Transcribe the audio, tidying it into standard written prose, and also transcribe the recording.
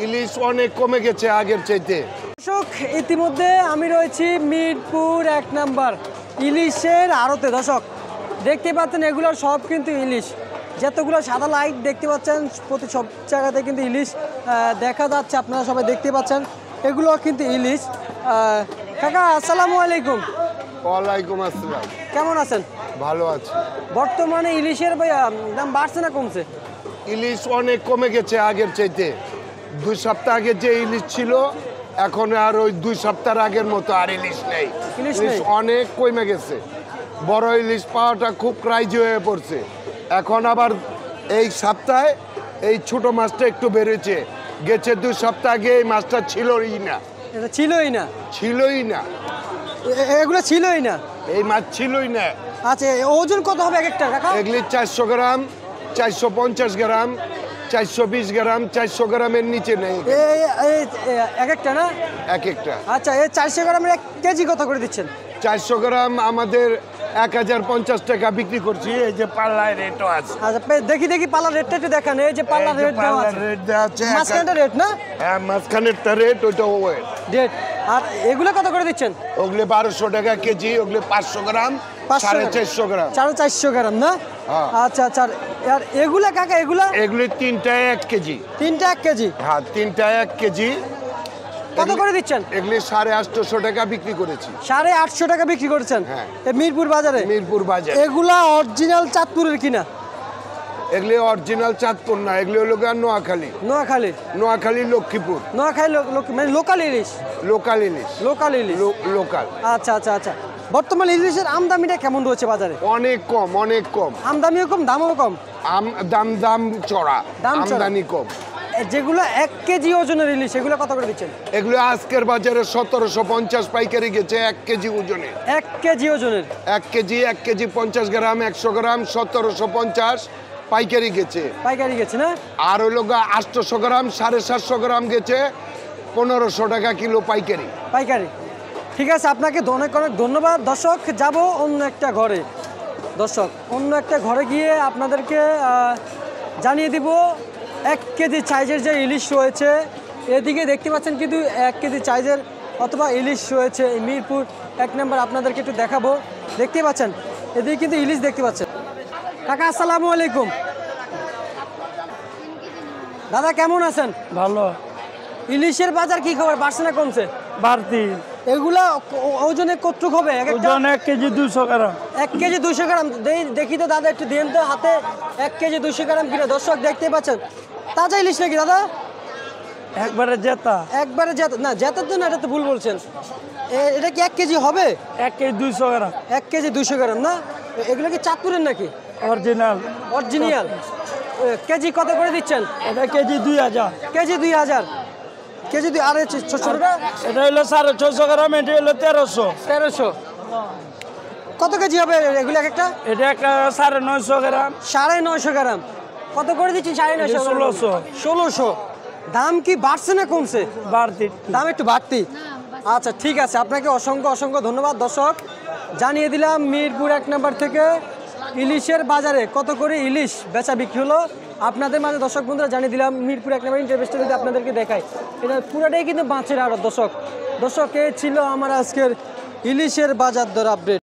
ইলিশ অনেক কমে গেছে আগের চাইতে। দর্শক, ইতিমধ্যে আমি রয়েছি মিরপুর 1 নাম্বার ইলিশের আড়তে। দর্শক দেখতে পাচ্ছেন এগুলো সব কিন্তু ইলিশ। যতগুলো সাদা লাইট দেখতে পাচ্ছেন প্রতি সব জায়গাতে কিন্তু ইলিশ দেখা যাচ্ছে, আপনারা সবাই দেখতে পাচ্ছেন এগুলো কিন্তু ইলিশ। কাকা আসসালামু আলাইকুম। ওয়ালাইকুম আসসালাম। কেমন আছেন? ভালো আছে। বর্তমানে ইলিশের দাম বাড়ছে না কমছে? ইলিশ অনেক কমে গেছে আগের চাইতে। 2 সপ্তাহ আগে যে ইলিশ ছিল এখন আর ওই 2 সপ্তাহের আগের মতো আর ইলিশ নেই। ইলিশ অনেক কমে গেছে। বড় ইলিশ পাওয়াটা খুব ক্রাইজি হয়ে পড়ছে। এখন আবার এই সপ্তাহে এই ছোট মাছটা একটু বেড়েছে। গেছে 2 সপ্তাহ আগে এই মাছটা ছিলই না। এটা ছিলই না? ছিলই না, এগুলো ছিলই না, এই মাছ ছিলই না। আচ্ছা, ওজন কত হবে এক একটা কাকা? এগুলি 400 গ্রাম, 450 গ্রাম, 420 গ্রাম, 400 গ্রামের নিচে নেই এক একটা না? এক একটা। আচ্ছা, এই 400 গ্রামের 1 কেজি কত করে দিচ্ছেন? 400 গ্রাম আমাদের 1050 টাকা বিক্রি করছি। এই যে পাল্লায় রেটও আছে। আচ্ছা, দেখি পাল্লার রেটটা একটু দেখান। এই যে পাল্লার রেট দেওয়া আছে, রেট দেওয়া আছে। মাঝখানটা রেট না? হ্যাঁ, মাঝখানেরটা রেট, ওইটা ওয়েট রেট। আর এগুলো কত করে দিচ্ছেন? ওগুলো 1200 টাকা কেজি, ওগুলো 500 গ্রাম, 450 গ্রাম। 450 গ্রাম না? আচ্ছা আচ্ছা। আর এগুলা কাকা এগুলো 3টায় 1 কেজি। 3টা 1 কেজি? হ্যাঁ, 3টায় 1 কেজি। কত করে দিচ্ছেন? এগুলি 850 টাকা বিক্রি করেছি। 850 টাকা বিক্রি করেছেন? হ্যাঁ, মিরপুর বাজারে। মিরপুর বাজারে। এগুলা অরিজিনাল চাঁদপুরের কিনা? এগুলি অরিজিনাল চাঁদপুর না, এগুলি হলো নোয়াখালী। নোয়াখালী লক্ষ্মীপুর। নোয়াখালী মানে লোকাল ইলিশ। লোকাল ইলিশ। লোকাল ইলিশ। লোকাল। আচ্ছা আচ্ছা আচ্ছা। বর্তমানে ইলিশের আমদানিটা কেমন রয়েছে বাজারে? অনেক কম, অনেক কম। আমদানিও কম, দামও কম? দাম চড়া, আমদানি কম। যেগুলো 1 কেজি ওজনের ইলিশ সেগুলো কত করে দিচ্ছেন? এগুলো আজকের বাজারে 1750 পাইকারি গেছে 1 কেজি ওজনে। 1 কেজি ওজনের? 1 কেজি 50 গ্রাম, 100 গ্রাম 1750 পাইকারি গেছে। পাইকারি গেছে না? আর ওই লোক 800 গ্রাম 750 গ্রাম গেছে 1500 টাকা কিলো পাইকারি। ঠিক আছে, আপনাকে অনেক অনেক ধন্যবাদ। দর্শক, যাব অন্য একটা ঘরে। দর্শক, অন্য একটা ঘরে গিয়ে আপনাদেরকে জানিয়ে দিব 1 কেজি সাইজের যে ইলিশ রয়েছে। এদিকে দেখতে পাচ্ছেন কিন্তু 1 কেজি সাইজের অথবা ইলিশ রয়েছে মিরপুর 1 নাম্বার। আপনাদেরকে একটু দেখাবো। দেখতে পাচ্ছেন এদিকে কিন্তু ইলিশ দেখতে পাচ্ছেন। কাকা আসসালামু আলাইকুম। দাদা কেমন আছেন? ভালো। ইলিশের বাজার কি খবর, বাড়ছে না কমছে? বাড়তি। এগুলা ওজনে কতটুকু হবে? ওজন 1 কেজি 200 গ্রাম। 1 কেজি 200 গ্রাম। দেখি তো দাদা, একটু দেন তো হাতে। 1 কেজি 200 গ্রাম কিলো। দর্শক দেখতে পাচ্ছেন তাজা ইলিশ নাকি দাদা? একবারে জেতা। একবারে জেতা না? জেতা তো না, এটা তো ভুল বলছেন। এটা কি 1 কেজি হবে? 1 কেজি 200 গ্রাম। 1 কেজি 200 গ্রাম না? এগুলো কি চাঁদপুরের নাকি? অরিজিনাল। কেজি কত করে দিচ্ছেন? এটা কেজি 2000। কেজি 2000। কেজি 2 আর ছোটটা? এটা হলো 650 গ্রাম, এটা হলো 1300। কত কেজি হবে এগুলো এক একটা? এটা একটা 950 গ্রাম। 950 গ্রাম। কত করে দিচ্ছেন? 950। 1600। দাম কি বাড়ছে না কমছে? বাড়তি। দাম একটু বাড়তি। আচ্ছা ঠিক আছে, আপনাকে অসংখ্য ধন্যবাদ। দর্শক, জানিয়ে দিলাম মিরপুর 1 নাম্বার থেকে ইলিশের বাজারে কত করে ইলিশ বেচা বিক্রি হলো আপনাদের মাঝে। দর্শক বন্ধুরা, জানিয়ে দিলাম মিরপুর 1 নাম্বার ইন্টারভিউটা যদি আপনাদেরকে দেখাই। এটা পুরোটাই কিন্তু মাছের আড়ত। দর্শক এই ছিল আমার আজকের ইলিশের বাজার দর আপডেট।